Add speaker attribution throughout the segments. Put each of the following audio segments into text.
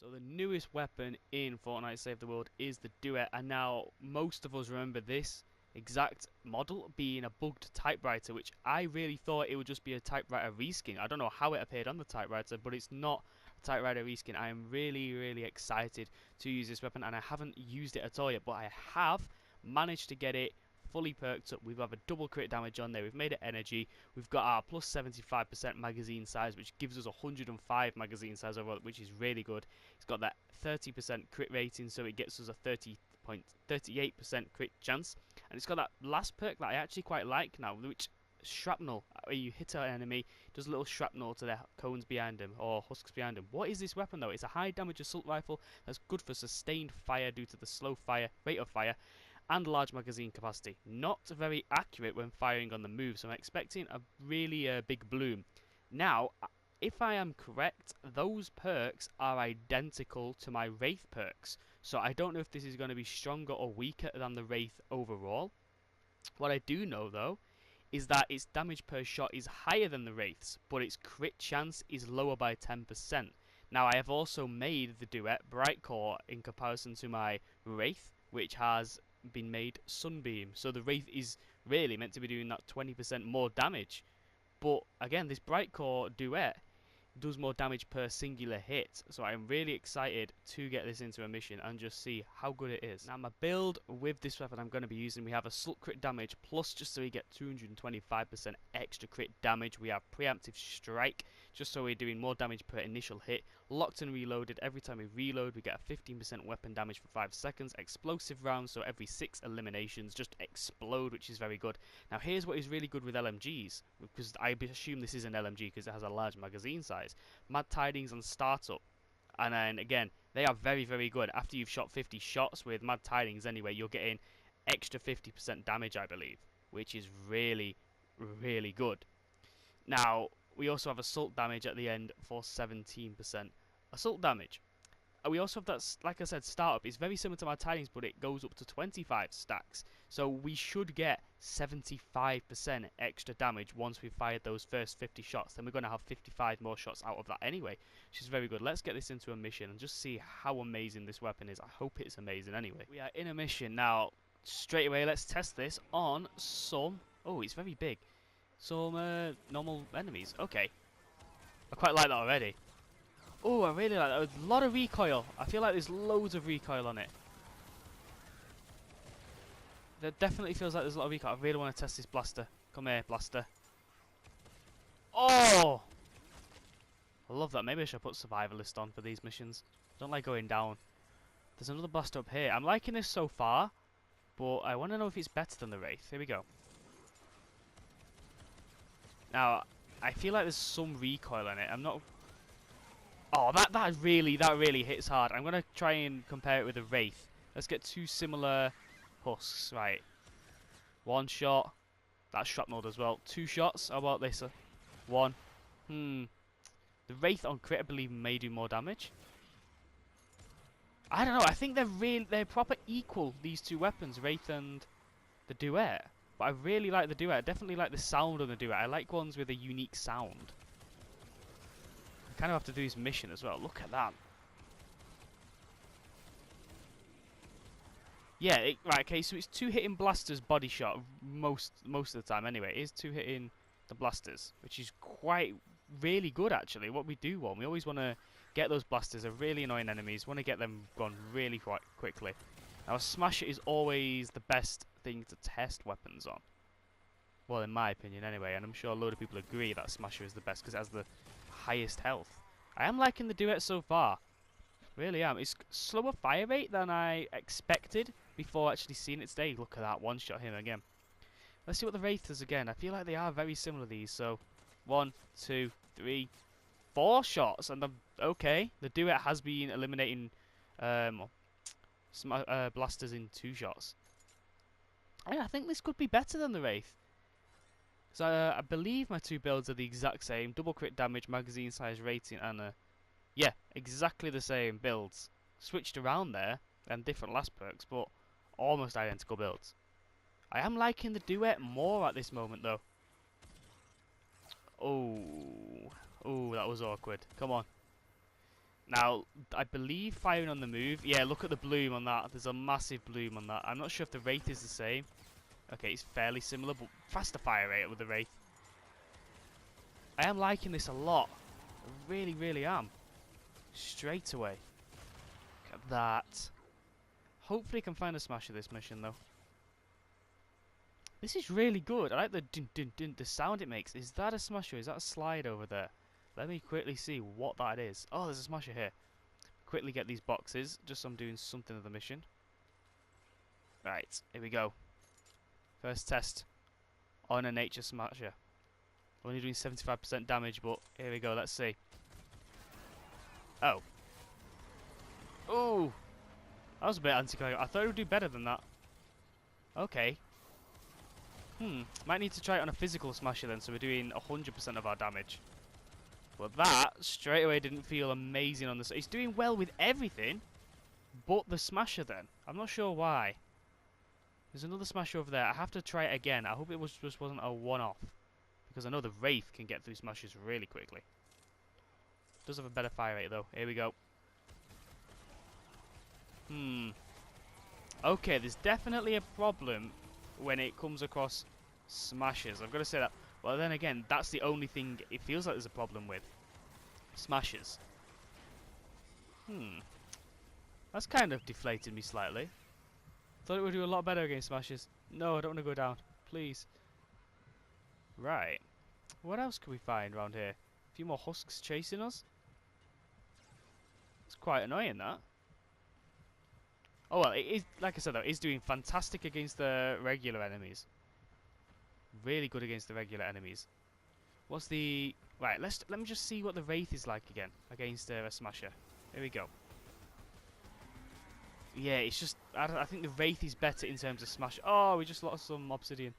Speaker 1: So the newest weapon in Fortnite Save the World is the DUET, and now most of us remember this exact model being a bugged typewriter, which I really thought it would just be a typewriter reskin. I don't know how it appeared on the typewriter, but it's not a typewriter reskin. I am really excited to use this weapon, and I haven't used it at all yet, but I have managed to get it fully perked up. We have a double crit damage on there, we've made it energy, we've got our plus 75% magazine size, which gives us 105 magazine size overall, which is really good. It's got that 30% crit rating, so it gets us a 30.38% crit chance, and it's got that last perk that I actually quite like now, which shrapnel. Where you hit an enemy, it does a little shrapnel to their cones behind them or husks behind them. What is this weapon though? It's a high damage assault rifle that's good for sustained fire due to the slow fire rate of fire and large magazine capacity. Not very accurate when firing on the move, so I'm expecting a really big bloom. Now, if I am correct, those perks are identical to my WRAITH perks, so I don't know if this is going to be stronger or weaker than the WRAITH overall. What I do know though is that its damage per shot is higher than the WRAITH's, but its crit chance is lower by 10%. Now, I have also made the DUET Bright Core in comparison to my WRAITH, which has been made Sunbeam, so the WRAITH is really meant to be doing that 20% more damage. But again, this Bright Core DUET does more damage per singular hit, so I'm really excited to get this into a mission and just see how good it is. Now, my build with this weapon I'm going to be using, we have assault crit damage plus, just so we get 225% extra crit damage. We have preemptive strike, just so we're doing more damage per initial hit. Locked and reloaded, every time we reload we get a 15% weapon damage for 5 seconds. Explosive rounds, so every 6 eliminations just explode, which is very good. Now here's what is really good with LMGs, because I assume this is an LMG because it has a large magazine size. Mad Tidings and Startup, and then again they are very good. After you've shot 50 shots with Mad Tidings anyway, you're getting extra 50% damage, I believe, which is really good. Now we also have assault damage at the end for 17% assault damage. We also have that, like I said, Startup is very similar to my Tidings, but it goes up to 25 stacks. So we should get 75% extra damage once we've fired those first 50 shots. Then we're going to have 55 more shots out of that anyway, which is very good. Let's get this into a mission and just see how amazing this weapon is. I hope it's amazing anyway. We are in a mission now. Straight away, let's test this on some... Oh, it's very big. Some normal enemies. Okay. I quite like that already. Oh, I really like that. A lot of recoil. I feel like there's loads of recoil on it. There definitely feels like there's a lot of recoil. I really want to test this blaster. Come here, blaster. Oh! I love that. Maybe I should put survivalist on for these missions. I don't like going down. There's another blaster up here. I'm liking this so far, but I want to know if it's better than the WRAITH. Here we go. Now, I feel like there's some recoil in it. I'm not... Oh, that really hits hard. I'm gonna try and compare it with the WRAITH. Let's get two similar husks. Right, one shot. That's shrapnel as well. 2 shots. How about this? One. The WRAITH on crit, I believe, may do more damage. I don't know. I think they're proper equal, these two weapons, WRAITH and the DUET. But I really like the DUET. I definitely like the sound on the DUET. I like ones with a unique sound. Kind of have to do his mission as well. Look at that. Yeah, right. Okay, so it's 2 hitting blasters body shot most of the time. Anyway, it is 2 hitting the blasters, which is really good actually. What we do want, we always want to get those blasters. They're really annoying enemies. Want to get them gone really quite quickly. Now, a smasher is always the best thing to test weapons on. Well, in my opinion, anyway, and I'm sure a load of people agree that smasher is the best because it has the highest health. I am liking the DUET so far. Really am. It's slower fire rate than I expected before actually seeing it today. Look at that, one shot him again. Let's see what the WRAITH is again. I feel like they are very similar, these. So 1, 2, 3, 4 shots, and okay. The DUET has been eliminating blasters in 2 shots. I think this could be better than the WRAITH. So I believe my 2 builds are the exact same. Double crit damage, magazine size rating, and yeah, exactly the same builds. Switched around there, and different last perks, but almost identical builds. I am liking the DUET more at this moment though. Oh, that was awkward. Come on. Now, I believe firing on the move. Yeah, look at the bloom on that. There's a massive bloom on that. I'm not sure if the Wraith is the same. Okay, it's fairly similar, but faster fire rate with the Wraith. I am liking this a lot. I really, really am. Straight away. Look at that. Hopefully I can find a smasher this mission, though. This is really good. I like the dun dun dun, the sound it makes. Is that a smasher? Is that a slide over there? Let me quickly see what that is. Oh, there's a smasher here. Quickly get these boxes, just so I'm doing something of the mission. Right, here we go. First test on a nature smasher. Only doing 75% damage, but here we go, let's see. Oh. Oh! That was a bit anticlimactic. I thought it would do better than that. Okay. Might need to try it on a physical smasher then, so we're doing 100% of our damage. But that, straight away, didn't feel amazing on this. It's doing well with everything, but the smasher then. I'm not sure why. There's another smasher over there. I have to try it again. I hope it just wasn't a one-off. Because I know the Wraith can get through smashers really quickly. Does have a better fire rate though. Here we go. Okay, there's definitely a problem when it comes across smashers. I've got to say that. Well, then again, that's the only thing it feels like there's a problem with. Smashers. That's kind of deflated me slightly. Thought it would do a lot better against smashers. No, I don't want to go down. Please. Right. What else can we find around here? A few more husks chasing us? It's quite annoying, that. Oh well, it is, like I said though, it is doing fantastic against the regular enemies. Really good against the regular enemies. What's the... Right, let me just see what the Wraith is like again against a smasher. Here we go. Yeah, it's just... I think the Wraith is better in terms of smash... Oh, we just lost some obsidian.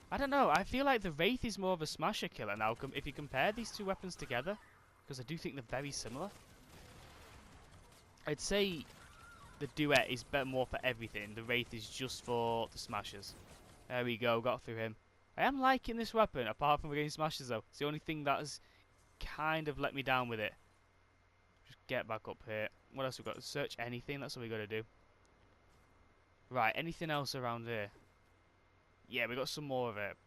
Speaker 1: I don't know, I feel like the Wraith is more of a smasher killer now if you compare these two weapons together. Because I do think they're very similar. I'd say the Duet is better more for everything. The Wraith is just for the smashers. There we go, got through him. I am liking this weapon, apart from against smashers though. It's the only thing that has kind of let me down with it. Just get back up here. What else we got? Search anything, that's what we got to do. Right, anything else around here? Yeah, we got some more of it.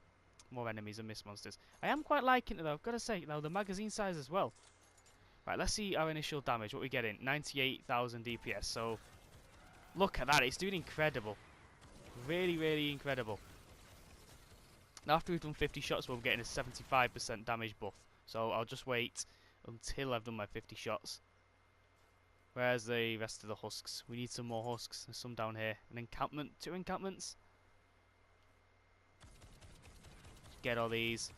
Speaker 1: More enemies and mist monsters. I am quite liking it though, I've got to say. Now, the magazine size as well. Right, let's see our initial damage. What we getting? 98,000 DPS. So, look at that. It's doing incredible. Really, really incredible. Now, after we've done 50 shots, we're getting a 75% damage buff. So, I'll just wait until I've done my 50 shots. Where's the rest of the husks? We need some more husks. There's some down here. An encampment. 2 encampments. Get all these.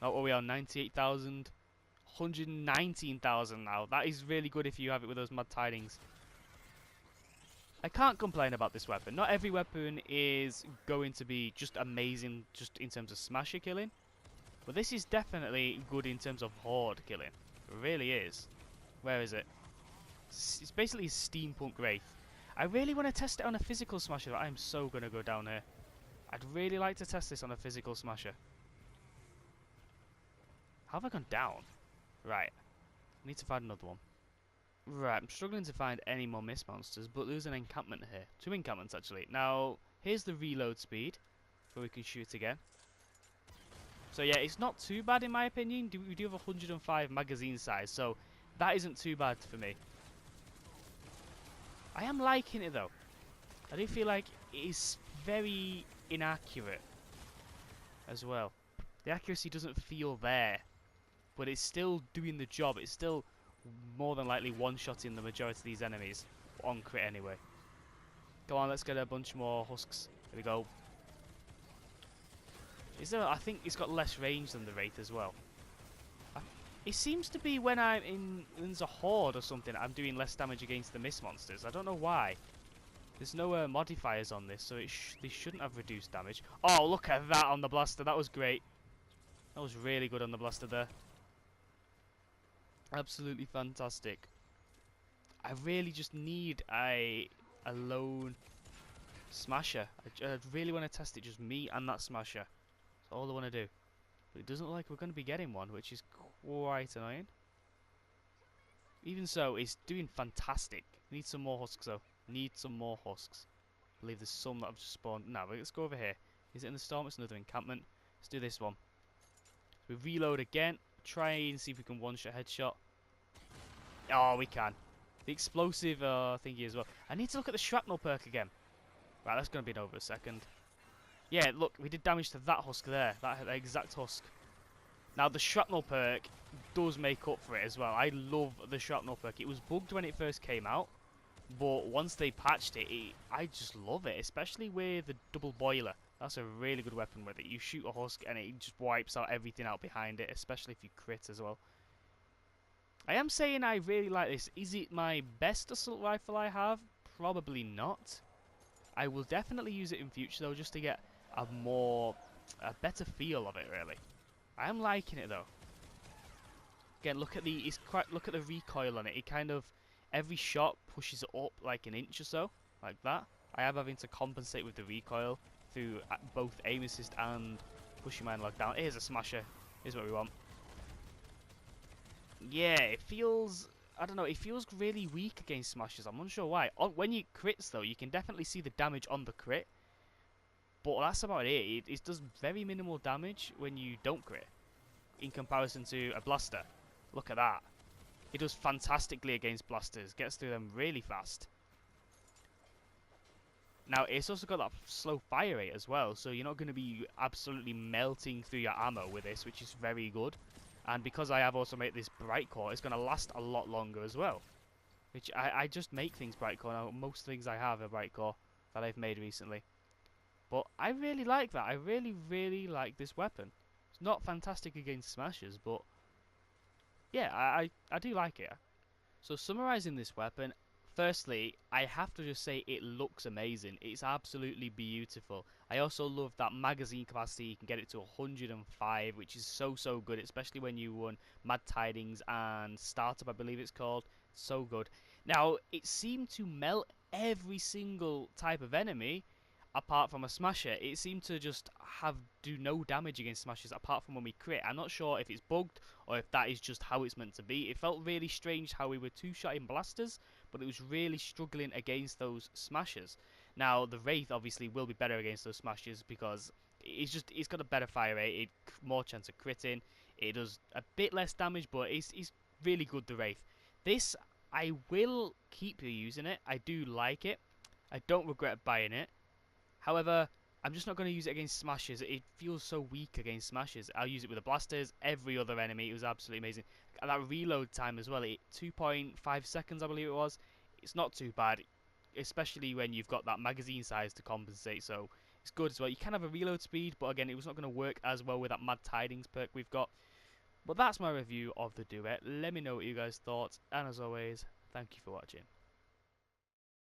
Speaker 1: Oh, what are we on? 98,000. 119,000 now. That is really good if you have it with those mad tidings. I can't complain about this weapon. Not every weapon is going to be just amazing just in terms of smasher killing. But this is definitely good in terms of horde killing. It really is. Where is it? It's basically a steampunk wraith. I really want to test it on a physical smasher. I'm so going to go down here. I'd really like to test this on a physical smasher. How have I gone down? Right. I need to find another one. Right, I'm struggling to find any more mist monsters, but there's an encampment here. 2 encampments, actually. Now, here's the reload speed, where we can shoot again. So yeah, it's not too bad in my opinion. We do have 105 magazine size, so that isn't too bad for me. I am liking it, though. I do feel like it is very inaccurate as well. The accuracy doesn't feel there, but it's still doing the job. It's still more than likely one-shotting the majority of these enemies. On crit anyway. Go on, let's get a bunch more husks. Here we go. Is there? I think it's got less range than the Wraith as well. It seems to be when I'm in there's a horde or something, I'm doing less damage against the mist monsters. I don't know why. There's no modifiers on this, so they shouldn't have reduced damage. Oh, look at that on the blaster. That was great. That was really good on the blaster there. Absolutely fantastic. I really just need a lone smasher. I really want to test it, just me and that smasher. That's all I want to do. But it doesn't look like we're going to be getting one, which is quite annoying. Even so, it's doing fantastic. Need some more husks though. Need some more husks. I believe there's some that have just spawned. No, let's go over here. Is it in the storm? It's another encampment. Let's do this one. We reload again. Try and see if we can one-shot headshot. Oh, we can. The explosive thingy as well. I need to look at the shrapnel perk again. Right, that's going to be in over a second. Yeah, look, we did damage to that husk there. That exact husk. Now, the shrapnel perk does make up for it as well. I love the shrapnel perk. It was bugged when it first came out. But once they patched it, I just love it. Especially with the double boiler. That's a really good weapon with it. You shoot a husk and it just wipes out everything out behind it. Especially if you crit as well. I am saying I really like this. Is it my best assault rifle I have? Probably not. I will definitely use it in future though, just to get a better feel of it really. I am liking it though. Again, look at the recoil on it. It kind of, every shot pushes it up like an inch or so, like that. I am having to compensate with the recoil through both aim assist and pushing my analog down. Here's a smasher. Here's what we want. Yeah, it feels, I don't know, it feels really weak against smashers. I'm unsure why. When you crits though, you can definitely see the damage on the crit. But that's about it. It does very minimal damage when you don't crit. In comparison to a blaster. Look at that. It does fantastically against blasters. Gets through them really fast. Now, it's also got that slow fire rate as well. So you're not going to be absolutely melting through your ammo with this, which is very good. And because I have also made this bright core, it's going to last a lot longer as well. Which I just make things bright core now. Most things I have are bright core that I've made recently. But I really like that. I really, really like this weapon. It's not fantastic against smashers, but yeah, I do like it. So summarizing this weapon, firstly, I have to just say it looks amazing. It's absolutely beautiful. I also love that magazine capacity. You can get it to 105, which is so good, especially when you run Mad Tidings and Startup, I believe it's called. So good. Now, it seemed to melt every single type of enemy apart from a smasher. It seemed to just do no damage against smashers apart from when we crit. I'm not sure if it's bugged or if that is just how it's meant to be. It felt really strange how we were two-shotting blasters, but it was really struggling against those smashers. Now, the Wraith obviously will be better against those smashers because it's got a better fire rate, more chance of critting. It does a bit less damage, but it's really good, the Wraith. This, I will keep using it. I do like it. I don't regret buying it. However, I'm just not going to use it against smashers. It feels so weak against smashers. I'll use it with the blasters, every other enemy. It was absolutely amazing. And that reload time as well, 2.5 seconds I believe it was. It's not too bad, especially when you've got that magazine size to compensate. So it's good as well. You can have a reload speed, but again, it was not going to work as well with that Mad Tidings perk we've got. But that's my review of the Duet. Let me know what you guys thought. And as always, thank you for watching.